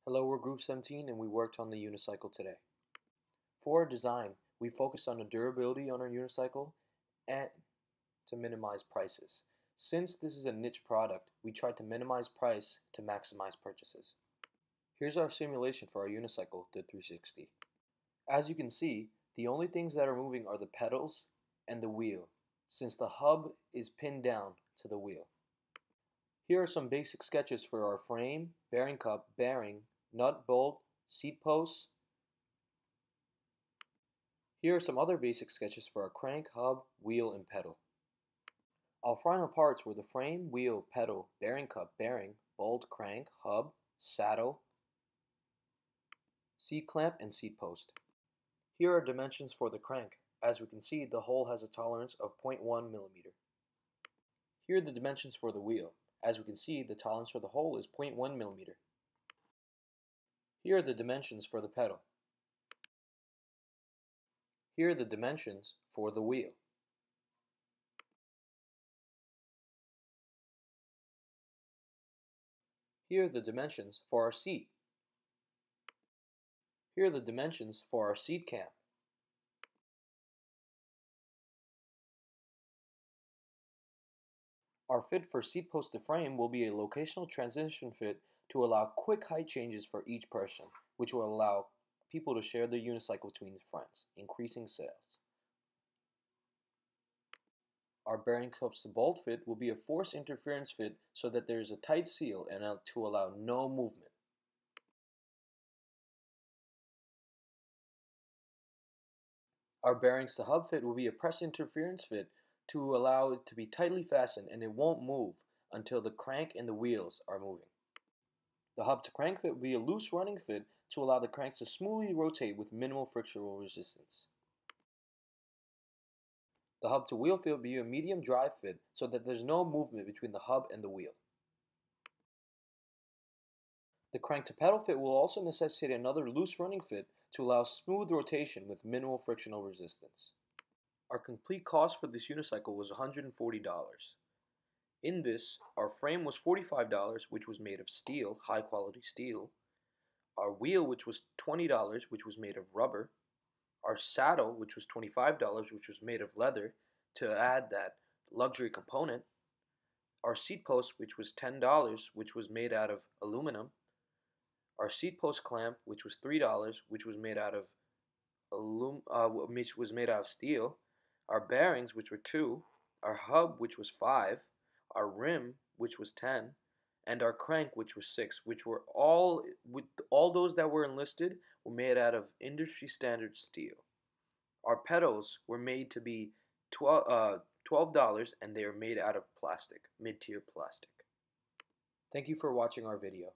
Hello, we're Group 17 and we worked on the unicycle today. For our design, we focused on the durability on our unicycle and to minimize prices. Since this is a niche product, we tried to minimize price to maximize purchases. Here's our simulation for our unicycle, the 360. As you can see, the only things that are moving are the pedals and the wheel, since the hub is pinned down to the wheel. Here are some basic sketches for our frame, bearing cup, bearing, nut, bolt, seat posts. Here are some other basic sketches for our crank, hub, wheel, and pedal. Our final parts were the frame, wheel, pedal, bearing cup, bearing, bolt, crank, hub, saddle, seat clamp, and seat post. Here are dimensions for the crank. As we can see, the hole has a tolerance of 0.1 millimeter. Here are the dimensions for the wheel. As we can see, the tolerance for the hole is 0.1 millimeter. Here are the dimensions for the pedal. Here are the dimensions for the wheel. Here are the dimensions for our seat. Here are the dimensions for our seat cam. Our fit for seat post to frame will be a locational transition fit to allow quick height changes for each person, which will allow people to share their unicycle between friends, increasing sales. Our bearing cups to bolt fit will be a force interference fit so that there is a tight seal and to allow no movement. Our bearings to hub fit will be a press interference fit to allow it to be tightly fastened and it won't move until the crank and the wheels are moving. The hub to crank fit will be a loose running fit to allow the crank to smoothly rotate with minimal frictional resistance. The hub to wheel fit will be a medium drive fit so that there's no movement between the hub and the wheel. The crank to pedal fit will also necessitate another loose running fit to allow smooth rotation with minimal frictional resistance. Our complete cost for this unicycle was $140. In this, our frame was $45, which was made of steel, high quality steel. Our wheel, which was $20, which was made of rubber. Our saddle, which was $25, which was made of leather to add that luxury component. Our seat post, which was $10, which was made out of aluminum. Our seat post clamp, which was $3, which was made out of steel. Our bearings, which were 2. Our hub, which was 5. Our rim, which was 10. And our crank, which was 6, which were all those that were enlisted were made out of industry standard steel. Our pedals were made to be $12 and they are made out of plastic, mid-tier plastic. Thank you for watching our video.